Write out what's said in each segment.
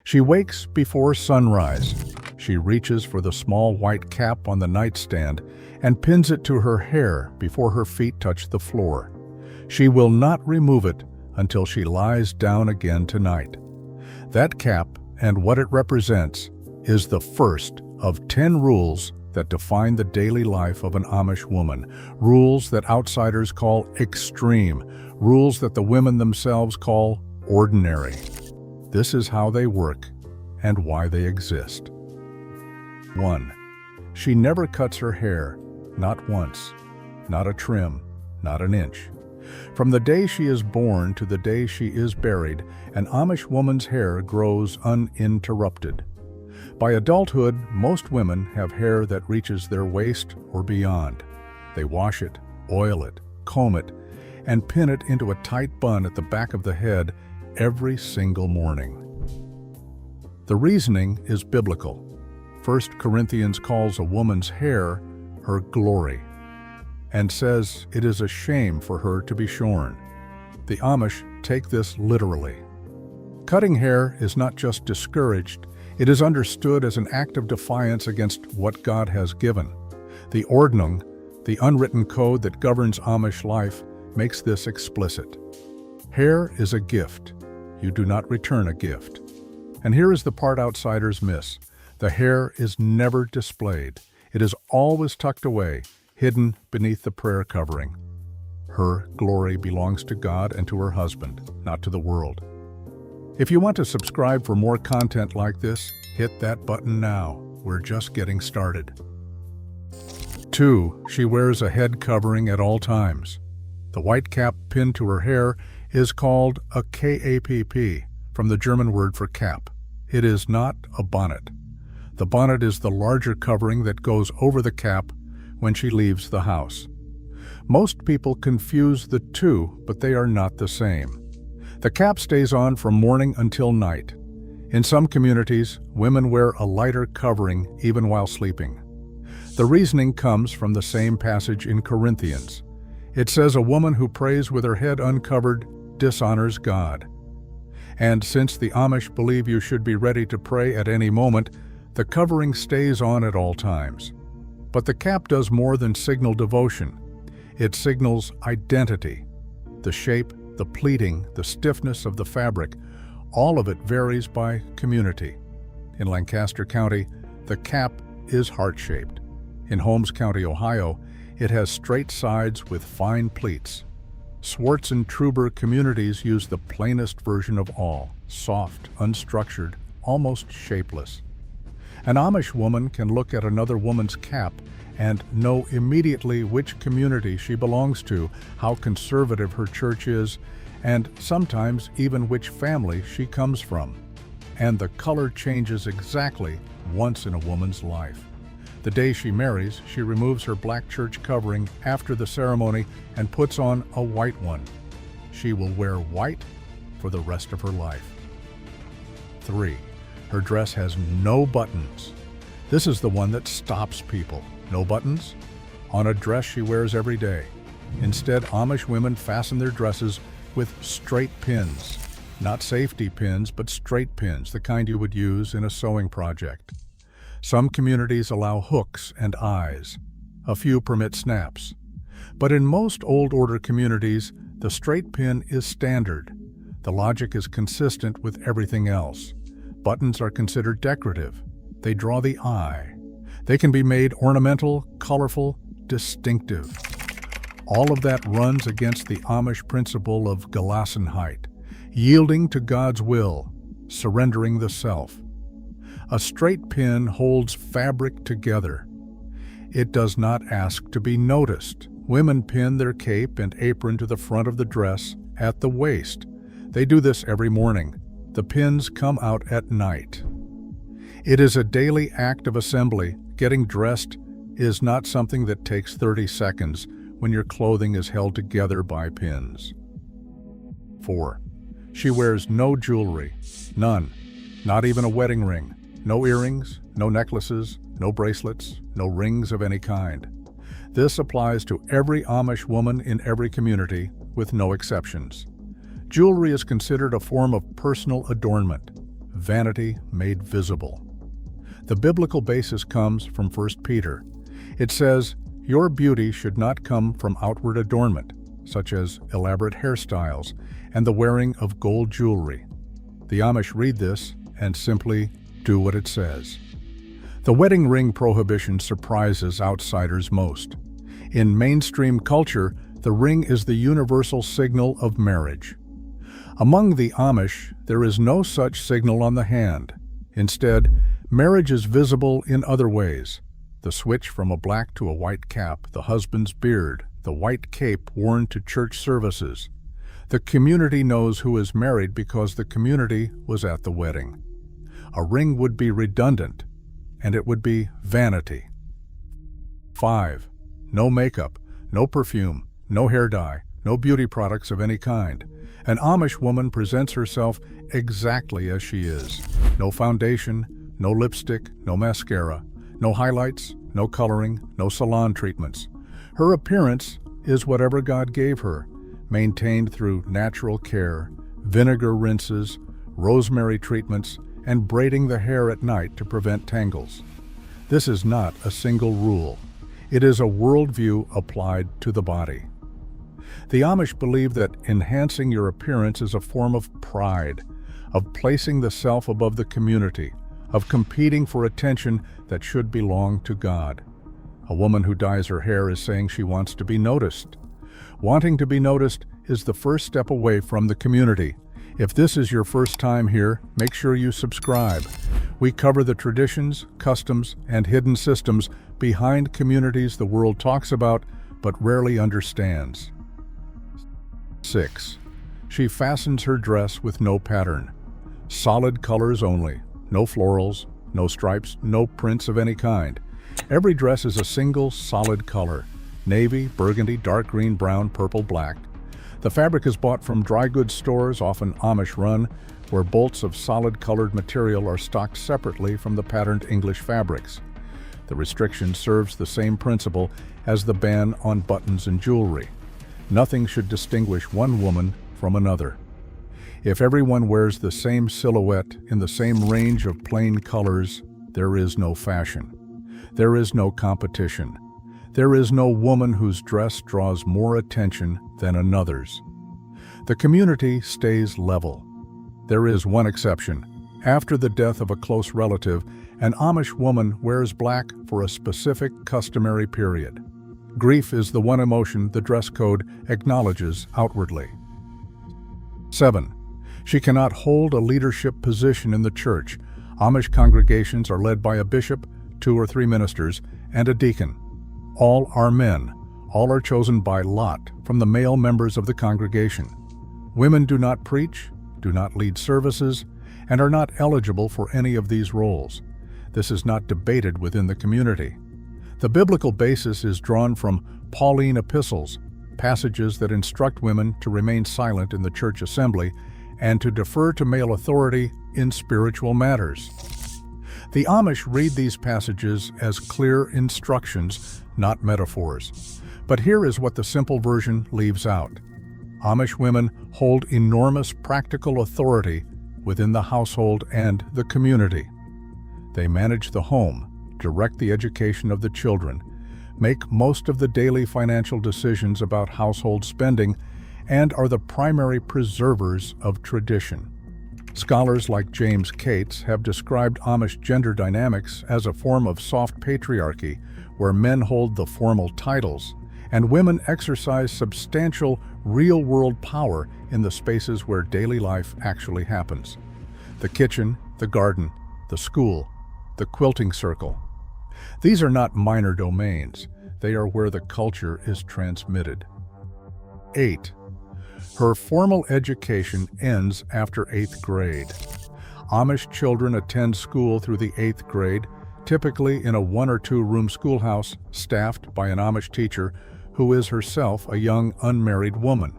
She wakes before sunrise. She reaches for the small white cap on the nightstand and pins it to her hair before her feet touch the floor. She will not remove it until she lies down again tonight. That cap and what it represents is the first of 10 rules that define the daily life of an Amish woman, rules that outsiders call extreme, rules that the women themselves call ordinary. This is how they work and why they exist. 1. She never cuts her hair, not once, not a trim, not an inch. From the day she is born to the day she is buried, an Amish woman's hair grows uninterrupted. By adulthood, most women have hair that reaches their waist or beyond. They wash it, oil it, comb it, and pin it into a tight bun at the back of the head every single morning. The reasoning is biblical. 1 Corinthians calls a woman's hair her glory and says it is a shame for her to be shorn. The Amish take this literally. Cutting hair is not just discouraged, it is understood as an act of defiance against what God has given. The Ordnung, the unwritten code that governs Amish life, makes this explicit. Hair is a gift. You do not return a gift. And here is the part outsiders miss. The hair is never displayed. It is always tucked away, hidden beneath the prayer covering. Her glory belongs to God and to her husband, not to the world. If you want to subscribe for more content like this, hit that button now. We're just getting started. 2. She wears a head covering at all times. The white cap pinned to her hair is called a KAPP, from the German word for cap. It is not a bonnet. The bonnet is the larger covering that goes over the cap when she leaves the house. Most people confuse the two, but they are not the same. The cap stays on from morning until night. In some communities, women wear a lighter covering even while sleeping. The reasoning comes from the same passage in Corinthians. It says a woman who prays with her head uncovered dishonors God. And since the Amish believe you should be ready to pray at any moment, the covering stays on at all times. But the cap does more than signal devotion. It signals identity. The shape, the pleating, the stiffness of the fabric, all of it varies by community. In Lancaster County, the cap is heart-shaped. In Holmes County, Ohio, it has straight sides with fine pleats. Swartz and Truber communities use the plainest version of all, soft, unstructured, almost shapeless. An Amish woman can look at another woman's cap and know immediately which community she belongs to, how conservative her church is, and sometimes even which family she comes from. And the color changes exactly once in a woman's life. The day she marries, she removes her black church covering after the ceremony and puts on a white one. She will wear white for the rest of her life. 3. Her dress has no buttons. This is the one that stops people. No buttons on a dress she wears every day. Instead, Amish women fasten their dresses with straight pins. Not safety pins, but straight pins, the kind you would use in a sewing project. Some communities allow hooks and eyes. A few permit snaps. But in most old order communities, the straight pin is standard. The logic is consistent with everything else. Buttons are considered decorative. They draw the eye. They can be made ornamental, colorful, distinctive. All of that runs against the Amish principle of Gelassenheit, yielding to God's will, surrendering the self. A straight pin holds fabric together. It does not ask to be noticed. Women pin their cape and apron to the front of the dress at the waist. They do this every morning. The pins come out at night. It is a daily act of assembly. Getting dressed is not something that takes 30 seconds when your clothing is held together by pins. 4. She wears no jewelry. None. Not even a wedding ring. No earrings, no necklaces, no bracelets, no rings of any kind. This applies to every Amish woman in every community, with no exceptions. Jewelry is considered a form of personal adornment. vanity made visible. The biblical basis comes from 1 Peter. It says, "Your beauty should not come from outward adornment, such as elaborate hairstyles and the wearing of gold jewelry." The Amish read this and simply do what it says. The wedding ring prohibition surprises outsiders most. In mainstream culture, the ring is the universal signal of marriage. Among the Amish, there is no such signal on the hand. Instead, marriage is visible in other ways. The switch from a black to a white cap, the husband's beard, the white cape worn to church services. The community knows who is married because the community was at the wedding. A ring would be redundant, and it would be vanity. 5. No makeup, no perfume, no hair dye, no beauty products of any kind. An Amish woman presents herself exactly as she is. No foundation, no lipstick, no mascara, no highlights, no coloring, no salon treatments. Her appearance is whatever God gave her, maintained through natural care, vinegar rinses, rosemary treatments, and braiding the hair at night to prevent tangles. This is not a single rule. It is a worldview applied to the body. The Amish believe that enhancing your appearance is a form of pride, of placing the self above the community, of competing for attention that should belong to God. A woman who dyes her hair is saying she wants to be noticed. Wanting to be noticed is the first step away from the community. If this is your first time here, make sure you subscribe. We cover the traditions, customs, and hidden systems behind communities the world talks about but rarely understands. 6. She fastens her dress with no pattern. Solid colors only. No florals, no stripes, no prints of any kind. Every dress is a single, solid color. Navy, burgundy, dark green, brown, purple, black. The fabric is bought from dry goods stores, often Amish-run, where bolts of solid-colored material are stocked separately from the patterned English fabrics. The restriction serves the same principle as the ban on buttons and jewelry. Nothing should distinguish one woman from another. If everyone wears the same silhouette in the same range of plain colors, there is no fashion. There is no competition. There is no woman whose dress draws more attention than another's. The community stays level. There is one exception. After the death of a close relative, an Amish woman wears black for a specific customary period. Grief is the one emotion the dress code acknowledges outwardly. 7. She cannot hold a leadership position in the church. Amish congregations are led by a bishop, 2 or 3 ministers, and a deacon. All are men. All are chosen by lot from the male members of the congregation. Women do not preach, do not lead services, and are not eligible for any of these roles. This is not debated within the community. The biblical basis is drawn from Pauline epistles, passages that instruct women to remain silent in the church assembly and to defer to male authority in spiritual matters. The Amish read these passages as clear instructions, not metaphors. But here is what the simple version leaves out. Amish women hold enormous practical authority within the household and the community. They manage the home, direct the education of the children, make most of the daily financial decisions about household spending, and are the primary preservers of tradition. Scholars like James Cates have described Amish gender dynamics as a form of soft patriarchy, where men hold the formal titles, and women exercise substantial real-world power in the spaces where daily life actually happens. The kitchen, the garden, the school, the quilting circle. These are not minor domains. They are where the culture is transmitted. 8. Her formal education ends after 8th grade. Amish children attend school through the 8th grade, typically in a 1 or 2 room schoolhouse staffed by an Amish teacher who is herself a young unmarried woman.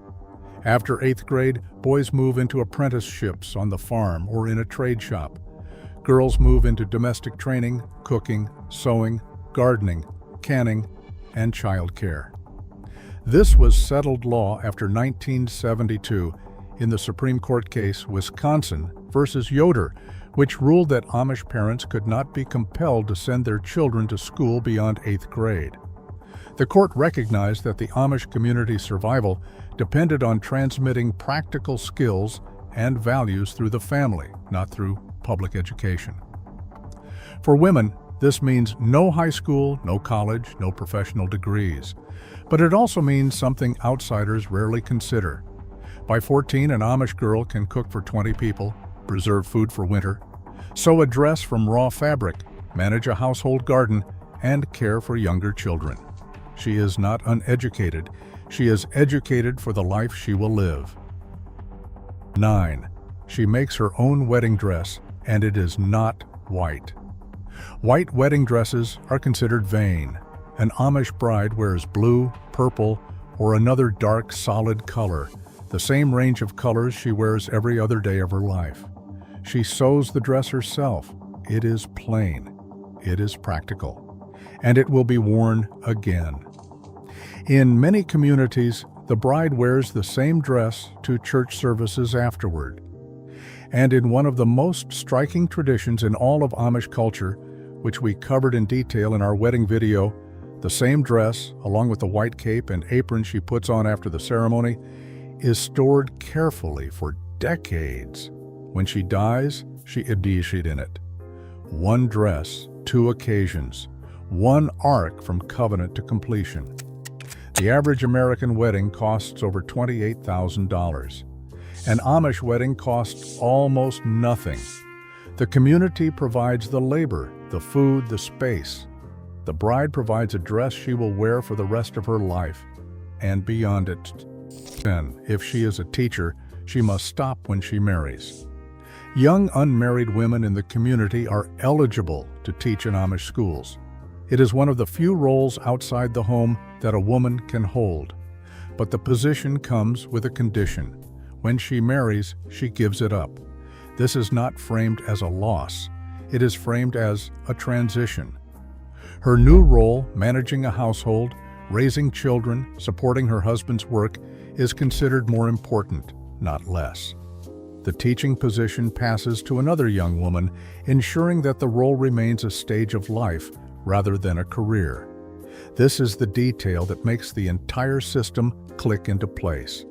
After 8th grade, boys move into apprenticeships on the farm or in a trade shop. Girls move into domestic training, cooking, sewing, gardening, canning, and childcare. This was settled law after 1972 in the Supreme Court case Wisconsin versus Yoder, which ruled that Amish parents could not be compelled to send their children to school beyond 8th grade. The court recognized that the Amish community's survival depended on transmitting practical skills and values through the family, not through public education. For women, this means no high school, no college, no professional degrees. But it also means something outsiders rarely consider. By 14, an Amish girl can cook for 20 people, preserve food for winter, sew a dress from raw fabric, manage a household garden, and care for younger children. She is not uneducated. She is educated for the life she will live. 9. She makes her own wedding dress, and it is not white. White wedding dresses are considered vain. An Amish bride wears blue, purple, or another dark, solid color, the same range of colors she wears every other day of her life. She sews the dress herself. It is plain. It is practical. And it will be worn again. In many communities, the bride wears the same dress to church services afterward. And in one of the most striking traditions in all of Amish culture, which we covered in detail in our wedding video, the same dress, along with the white cape and apron she puts on after the ceremony, is stored carefully for decades. When she dies, she initiated in it. One dress, 2 occasions, one arc from covenant to completion. The average American wedding costs over $28,000. An Amish wedding costs almost nothing. The community provides the labor, the food, the space. The bride provides a dress she will wear for the rest of her life and beyond it. Then, if she is a teacher, she must stop when she marries. Young unmarried women in the community are eligible to teach in Amish schools. It is one of the few roles outside the home that a woman can hold. But the position comes with a condition. When she marries, she gives it up. This is not framed as a loss. It is framed as a transition. Her new role, managing a household, raising children, supporting her husband's work, is considered more important, not less. The teaching position passes to another young woman, ensuring that the role remains a stage of life rather than a career. This is the detail that makes the entire system click into place.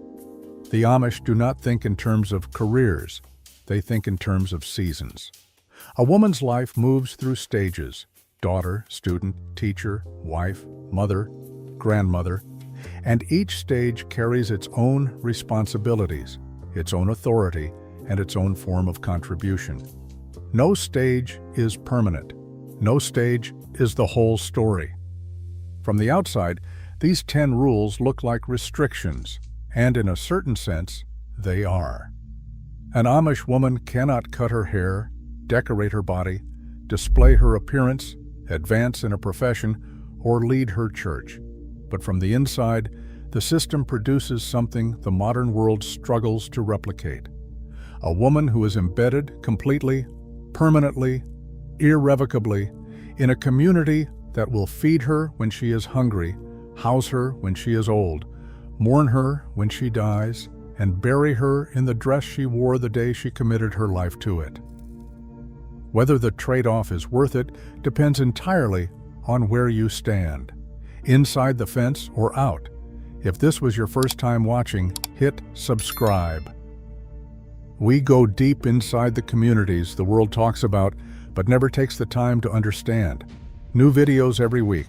The Amish do not think in terms of careers. They think in terms of seasons. A woman's life moves through stages: daughter, student, teacher, wife, mother, grandmother, and each stage carries its own responsibilities, its own authority, and its own form of contribution. No stage is permanent. No stage is the whole story. From the outside, these 10 rules look like restrictions, and in a certain sense, they are. An Amish woman cannot cut her hair, decorate her body, display her appearance, advance in a profession, or lead her church. But from the inside, the system produces something the modern world struggles to replicate. A woman who is embedded completely, permanently, irrevocably, in a community that will feed her when she is hungry, house her when she is old, mourn her when she dies, and bury her in the dress she wore the day she committed her life to it. Whether the trade-off is worth it depends entirely on where you stand, inside the fence or out. If this was your first time watching, hit subscribe. We go deep inside the communities the world talks about but never takes the time to understand. New videos every week.